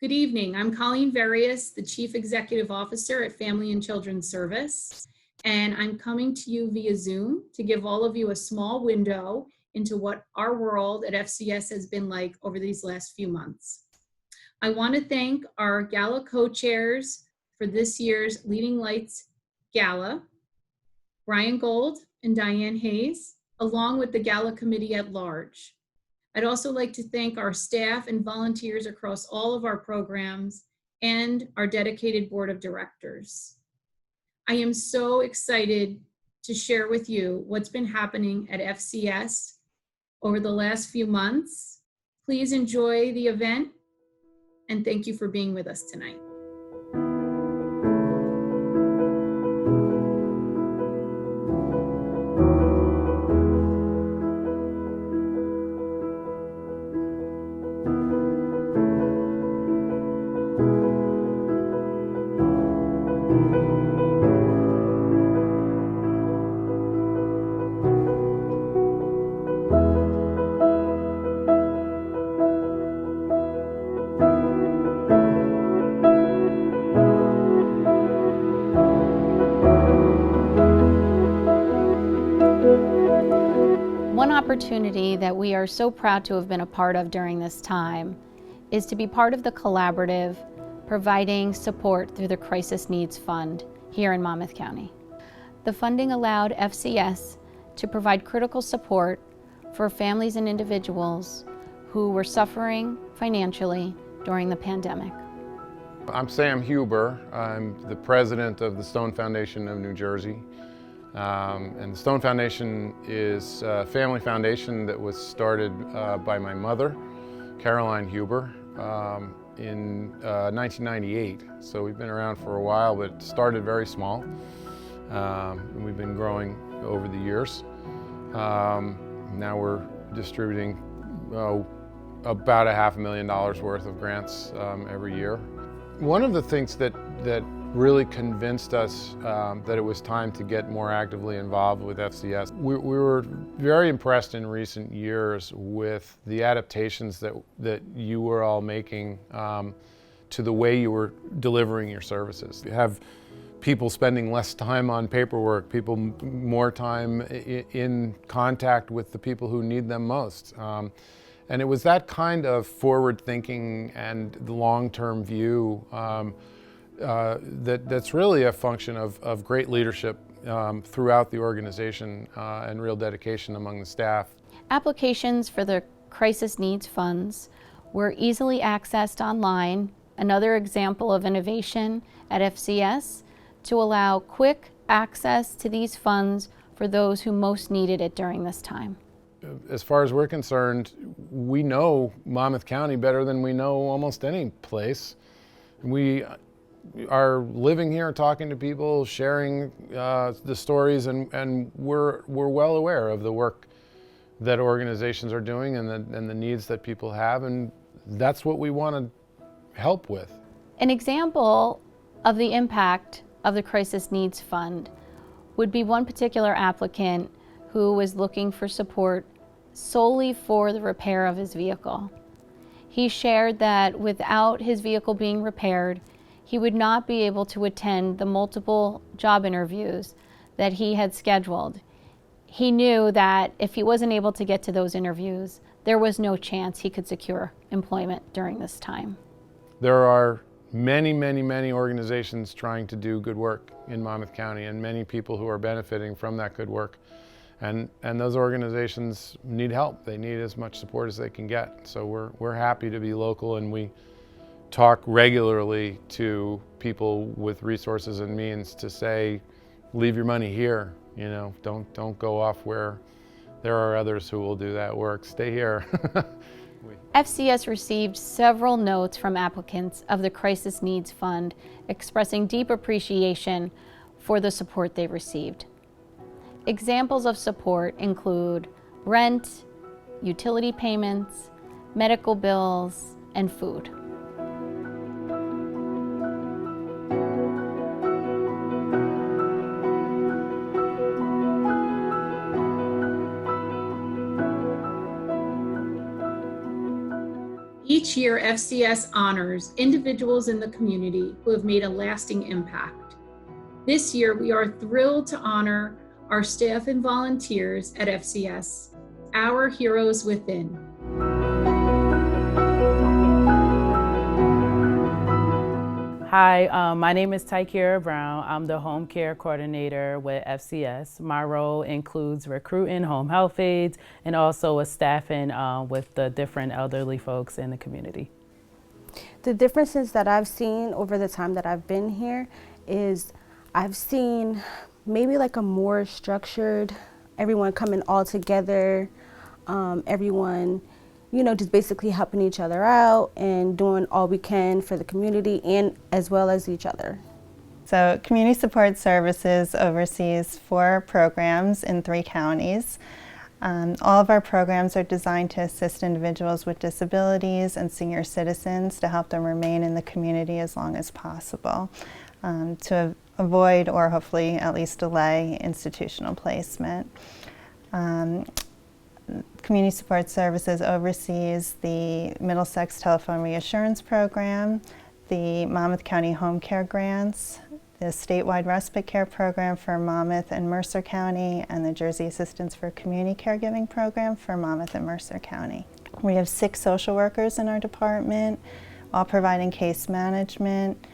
Good evening. I'm Colleen Verriest, the Chief Executive Officer at Family and Children's Service, and I'm coming to you via Zoom to give all of you a small window into what our world at FCS has been like over these last few months. I want to thank our Gala co-chairs for this year's Leading Lights Gala, Brian Gold and Diane Hayes, along with the Gala Committee at large. I'd also like to thank our staff and volunteers across all of our programs and our dedicated board of directors. I am so excited to share with you what's been happening at FCS over the last few months. Please enjoy the event, and thank you for being with us tonight. One opportunity that we are so proud to have been a part of during this time is to be part of the collaborative providing support through the Crisis Needs Fund here in Monmouth County. The funding allowed FCS to provide critical support for families and individuals who were suffering financially during the pandemic. I'm Sam Huber. I'm the president of the Stone Foundation of New Jersey. And the Stone Foundation is a family foundation that was started by my mother, Caroline Huber, in 1998. So we've been around for a while, but started very small. And we've been growing over the years. Now we're distributing about $500,000 worth of grants every year. One of the things that really convinced us that it was time to get more actively involved with FCS. We were very impressed in recent years with the adaptations that you were all making to the way you were delivering your services. You have people spending less time on paperwork, people more time in contact with the people who need them most. And it was that kind of forward thinking and the long-term view that's really a function of great leadership throughout the organization and real dedication among the staff. Applications for the Crisis Needs Funds were easily accessed online, another example of innovation at FCS to allow quick access to these funds for those who most needed it during this time. As far as we're concerned, we know Monmouth County better than we know almost any place. We are living here, talking to people, sharing the stories, and we're well aware of the work that organizations are doing and the needs that people have, and that's what we want to help with. An example of the impact of the Crisis Needs Fund would be one particular applicant who was looking for support solely for the repair of his vehicle. He shared that without his vehicle being repaired, he would not be able to attend the multiple job interviews that he had scheduled. He knew that if he wasn't able to get to those interviews, there was no chance he could secure employment during this time. There are many, many, many organizations trying to do good work in Monmouth County, and many people who are benefiting from that good work. And those organizations need help. They need as much support as they can get. So we're happy to be local, and we talk regularly to people with resources and means to say, leave your money here, don't go off where there are others who will do that work. Stay here. FCS received several notes from applicants of the Crisis Needs Fund expressing deep appreciation for the support they received. Examples of support include rent, utility payments, medical bills, and food. Each Each year, FCS honors individuals in the community who have made a lasting impact. This year, we are thrilled to honor our staff and volunteers at FCS, our heroes within. Hi, my name is Ty-Kiera Brown. I'm the home care coordinator with FCS. My role includes recruiting home health aides and also staffing with the different elderly folks in the community. The differences that I've seen over the time that I've been here is I've seen maybe like a more structured, everyone coming all together, everyone just basically helping each other out and doing all we can for the community and as well as each other. So Community Support Services oversees 4 programs in 3 counties. All of our programs are designed to assist individuals with disabilities and senior citizens to help them remain in the community as long as possible, to avoid or hopefully at least delay institutional placement. Community Support Services oversees the Middlesex Telephone Reassurance Program, the Monmouth County Home Care Grants, the statewide respite care program for Monmouth and Mercer County, and the Jersey Assistance for Community Caregiving program for Monmouth and Mercer County. We have 6 social workers in our department, all providing case management.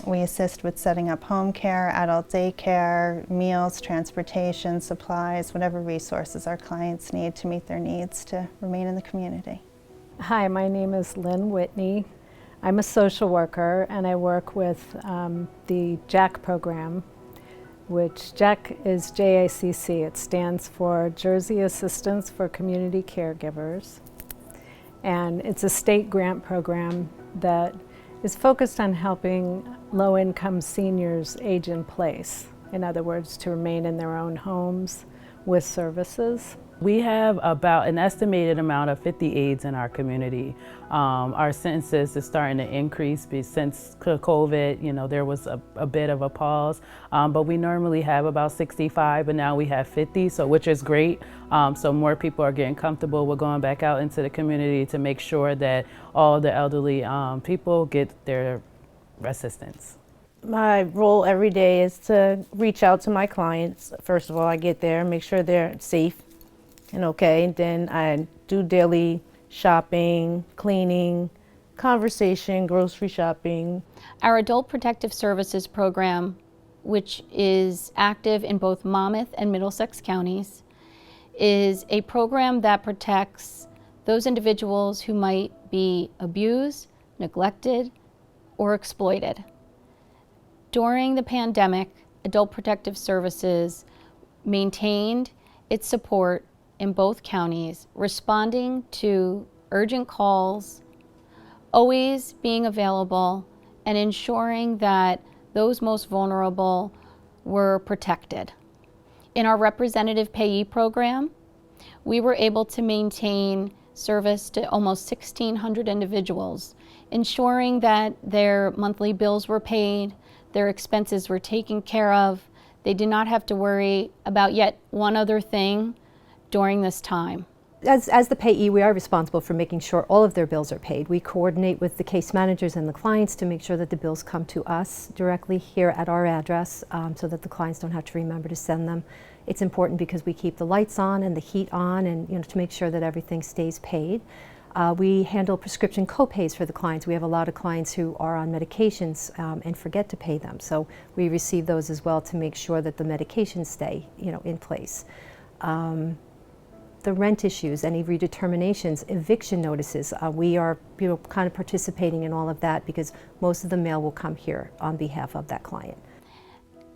We assist with setting up home care, adult daycare, meals, transportation, supplies, whatever resources our clients need to meet their needs to remain in the community. Hi, my name is Lynn Whitney. I'm a social worker and I work with the JAC program, which JAC is JACC. It stands for Jersey Assistance for Community Caregivers. And it's a state grant program that is focused on helping low-income seniors age in place. In other words, to remain in their own homes with services. We have about an estimated amount of 50 aides in our community. Our census is starting to increase since COVID. There was a bit of a pause, but we normally have about 65, but now we have 50, which is great. So more people are getting comfortable with going back out into the community to make sure that all the elderly people get their assistance. My role every day is to reach out to my clients. First of all, I get there, make sure they're safe and okay. Then I do daily shopping, cleaning, conversation, grocery shopping. Our Adult Protective Services program, which is active in both Monmouth and Middlesex counties, is a program that protects those individuals who might be abused, neglected, or exploited. During the pandemic, Adult Protective Services maintained its support in both counties, responding to urgent calls, always being available, and ensuring that those most vulnerable were protected. In our representative payee program, we were able to maintain service to almost 1,600 individuals, ensuring that their monthly bills were paid, their expenses were taken care of. They did not have to worry about yet one other thing during this time. As the payee, we are responsible for making sure all of their bills are paid. We coordinate with the case managers and the clients to make sure that the bills come to us directly here at our address so that the clients don't have to remember to send them. It's important because we keep the lights on and the heat on and to make sure that everything stays paid. We handle prescription co-pays for the clients. We have a lot of clients who are on medications and forget to pay them. So we receive those as well to make sure that the medications stay in place. The rent issues, any redeterminations, eviction notices, we are kind of participating in all of that because most of the mail will come here on behalf of that client.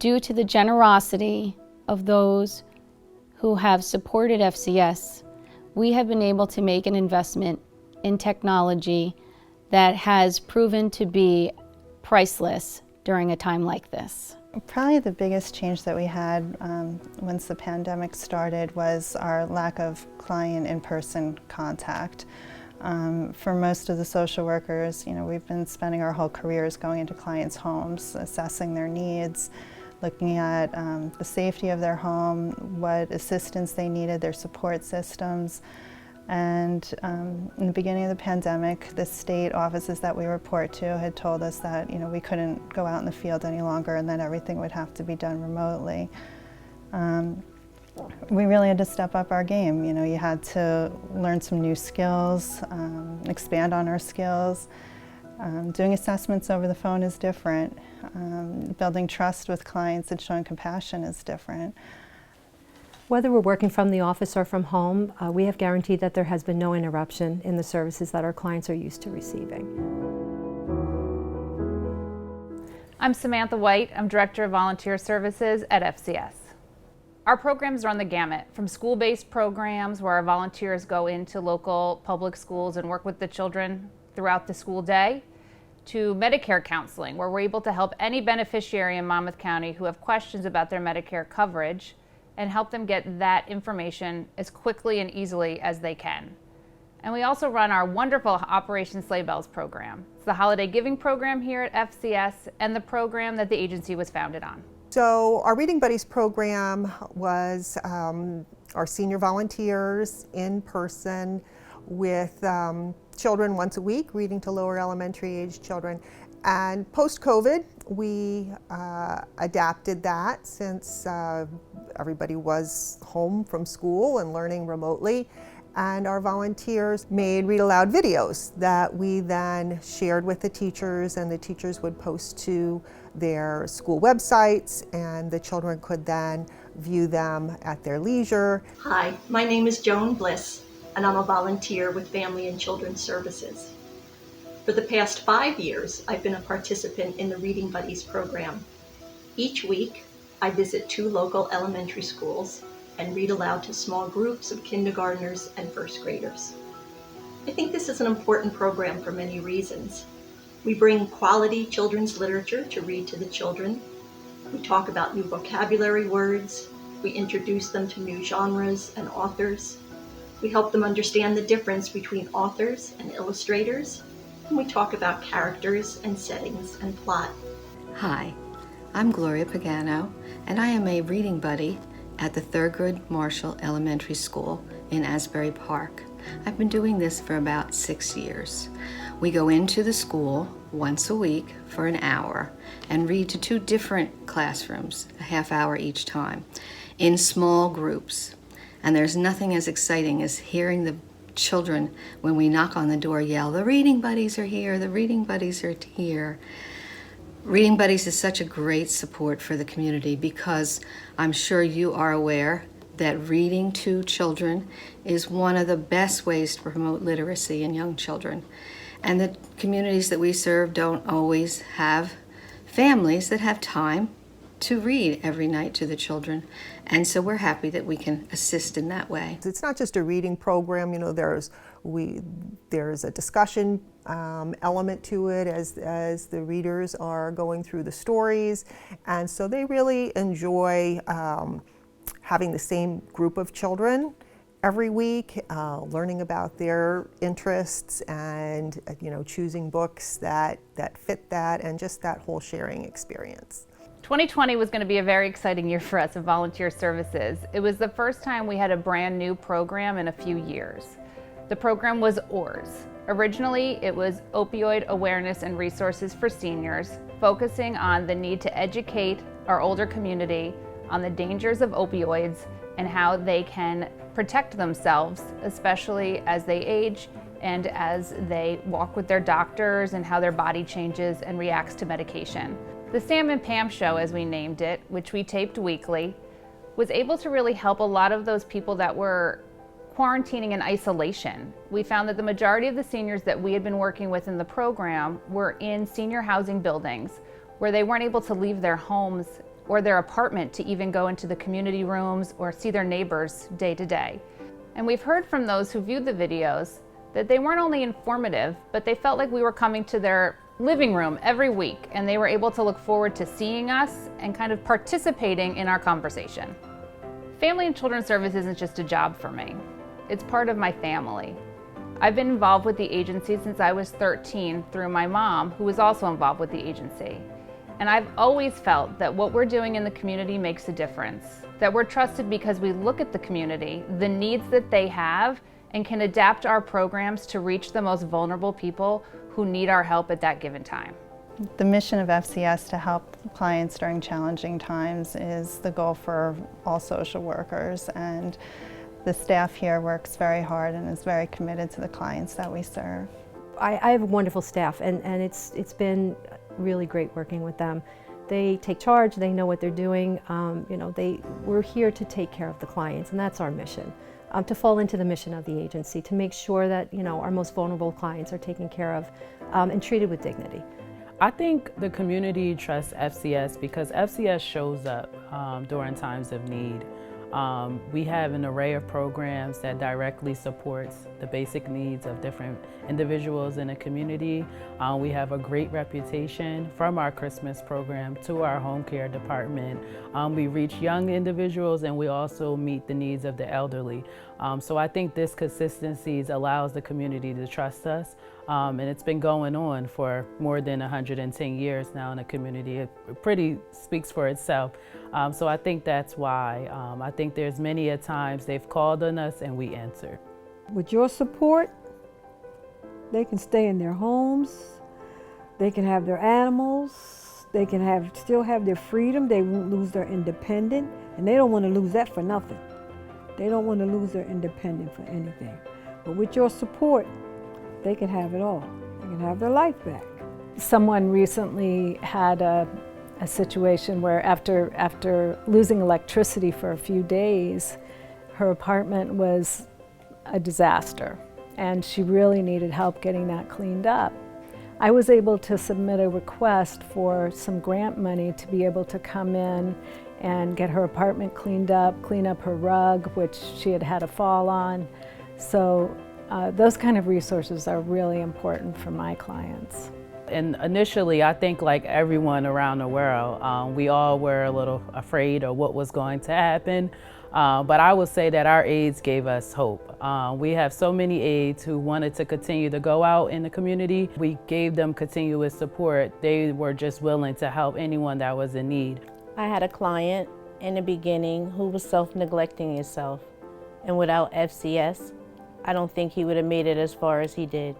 Due to the generosity of those who have supported FCS, we have been able to make an investment in technology that has proven to be priceless during a time like this. Probably the biggest change that we had once the pandemic started was our lack of client in-person contact. For most of the social workers, we've been spending our whole careers going into clients' homes, assessing their needs, looking at the safety of their home, what assistance they needed, their support systems. And in the beginning of the pandemic, the state offices that we report to had told us that, we couldn't go out in the field any longer and that everything would have to be done remotely. We really had to step up our game. You had to learn some new skills, expand on our skills. Doing assessments over the phone is different. Building trust with clients and showing compassion is different. Whether we're working from the office or from home, we have guaranteed that there has been no interruption in the services that our clients are used to receiving. I'm Samantha White. I'm Director of Volunteer Services at FCS. Our programs run the gamut, from school-based programs where our volunteers go into local public schools and work with the children throughout the school day, to Medicare counseling, where we're able to help any beneficiary in Monmouth County who have questions about their Medicare coverage and help them get that information as quickly and easily as they can. And we also run our wonderful Operation Sleigh Bells program. It's the holiday giving program here at FCS and the program that the agency was founded on. So our Reading Buddies program was our senior volunteers in person with children once a week, reading to lower elementary age children. And post-COVID, we adapted that since everybody was home from school and learning remotely. And our volunteers made read aloud videos that we then shared with the teachers, and the teachers would post to their school websites, and the children could then view them at their leisure. Hi, my name is Joan Bliss, and I'm a volunteer with Family and Children's Services. For the past 5 years, I've been a participant in the Reading Buddies program. Each week, I visit 2 local elementary schools and read aloud to small groups of kindergartners and first graders. I think this is an important program for many reasons. We bring quality children's literature to read to the children. We talk about new vocabulary words. We introduce them to new genres and authors. We help them understand the difference between authors and illustrators. And we talk about characters and settings and plot. Hi, I'm Gloria Pagano, and I am a reading buddy at the Thurgood Marshall Elementary School in Asbury Park. I've been doing this for about 6 years. We go into the school once a week for an hour and read to 2 different classrooms, a half hour each time, in small groups. And there's nothing as exciting as hearing the children, when we knock on the door, yell, "The Reading Buddies are here, the Reading Buddies are here." Reading Buddies is such a great support for the community because I'm sure you are aware that reading to children is one of the best ways to promote literacy in young children. And the communities that we serve don't always have families that have time to read every night to the children. And so we're happy that we can assist in that way. It's not just a reading program, there's a discussion element to it as the readers are going through the stories. And so they really enjoy having the same group of children every week, learning about their interests and choosing books that fit that, and just that whole sharing experience. 2020 was going to be a very exciting year for us in volunteer services. It was the first time we had a brand new program in a few years. The program was OARS. Originally, it was Opioid Awareness and Resources for Seniors, focusing on the need to educate our older community on the dangers of opioids and how they can protect themselves, especially as they age and as they walk with their doctors, and how their body changes and reacts to medication. The Sam and Pam Show, as we named it, which we taped weekly, was able to really help a lot of those people that were quarantining in isolation. We found that the majority of the seniors that we had been working with in the program were in senior housing buildings where they weren't able to leave their homes or their apartment to even go into the community rooms or see their neighbors day to day. And we've heard from those who viewed the videos that they weren't only informative, but they felt like we were coming to their living room every week, and they were able to look forward to seeing us and kind of participating in our conversation. Family and Children's Service isn't just a job for me. It's part of my family. I've been involved with the agency since I was 13 through my mom, who was also involved with the agency. And I've always felt that what we're doing in the community makes a difference, that we're trusted because we look at the community, the needs that they have, and can adapt our programs to reach the most vulnerable people who need our help at that given time. The mission of FCS to help clients during challenging times is the goal for all social workers, and the staff here works very hard and is very committed to the clients that we serve. I have a wonderful staff, and it's been really great working with them. They take charge, they know what they're doing. We're here to take care of the clients, and that's our mission. To fall into the mission of the agency, to make sure that our most vulnerable clients are taken care of and treated with dignity. I think the community trusts FCS because FCS shows up during times of need. We have an array of programs that directly supports the basic needs of different individuals in the community. We have a great reputation from our Christmas program to our home care department. We reach young individuals, and we also meet the needs of the elderly. So I think this consistency allows the community to trust us. And it's been going on for more than 110 years now in the community. It pretty speaks for itself. So I think that's why. I think there's many a times they've called on us and we answer. With your support, they can stay in their homes, they can have their animals, they can still have their freedom, they won't lose their independence, and they don't want to lose that for nothing. They don't want to lose their independence for anything. But with your support, they can have it all. They can have their life back. Someone recently had a situation where after losing electricity for a few days, her apartment was a disaster, and she really needed help getting that cleaned up. I was able to submit a request for some grant money to be able to come in and get her apartment cleaned up, clean up her rug, which she had had a fall on. So those kind of resources are really important for my clients. And initially, I think like everyone around the world, we all were a little afraid of what was going to happen. But I would say that our aides gave us hope. We have so many aides who wanted to continue to go out in the community. We gave them continuous support. They were just willing to help anyone that was in need. I had a client in the beginning who was self-neglecting himself, and without FCS, I don't think he would have made it as far as he did.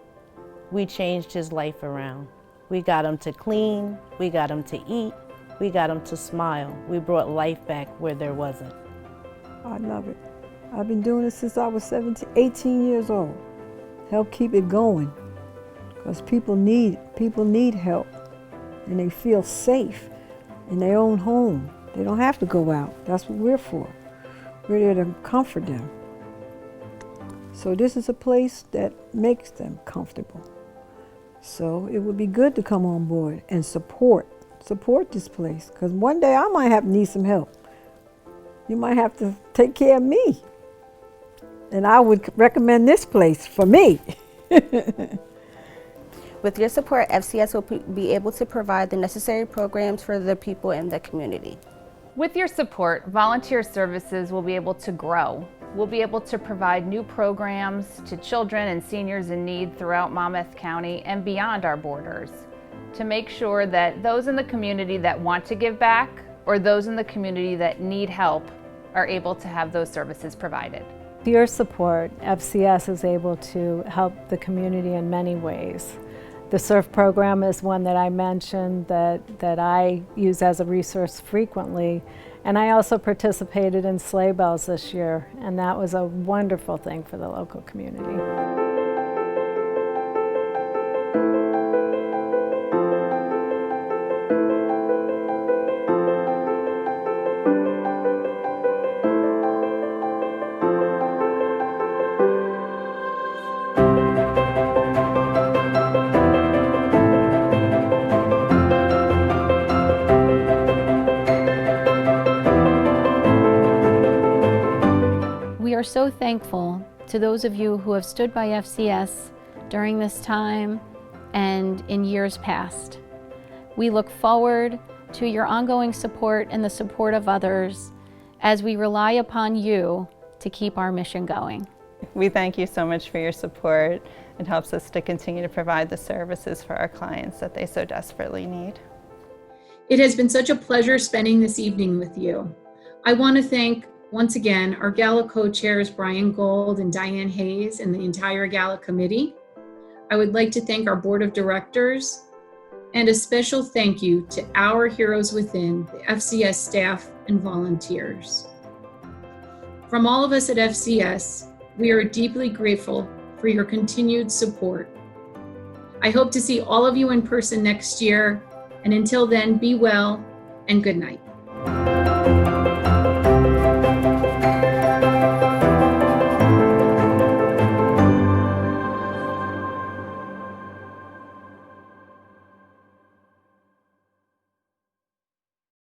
We changed his life around. We got him to clean, we got him to eat, we got him to smile. We brought life back where there wasn't. I love it. I've been doing it since I was 18 years old. Help keep it going, because people need help, and they feel safe in their own home. They don't have to go out. That's what we're for. We're there to comfort them. So this is a place that makes them comfortable. So it would be good to come on board and support this place, because one day I might have to need some help. You might have to take care of me. And I would recommend this place for me. With your support, FCS will be able to provide the necessary programs for the people in the community. With your support, volunteer services will be able to grow. We'll be able to provide new programs to children and seniors in need throughout Monmouth County and beyond our borders, to make sure that those in the community that want to give back or those in the community that need help are able to have those services provided. With your support, FCS is able to help the community in many ways. The surf program is one that I mentioned that I use as a resource frequently. And I also participated in sleigh bells this year, and that was a wonderful thing for the local community. We are so thankful to those of you who have stood by FCS during this time and in years past. We look forward to your ongoing support and the support of others as we rely upon you to keep our mission going. We thank you so much for your support. It helps us to continue to provide the services for our clients that they so desperately need. It has been such a pleasure spending this evening with you. I want to thank Once again, our gala co-chairs Brian Gold and Diane Hayes and the entire gala committee. I would like to thank our board of directors and a special thank you to our heroes within, the FCS staff and volunteers. From all of us at FCS, we are deeply grateful for your continued support. I hope to see all of you in person next year, and until then, be well and good night.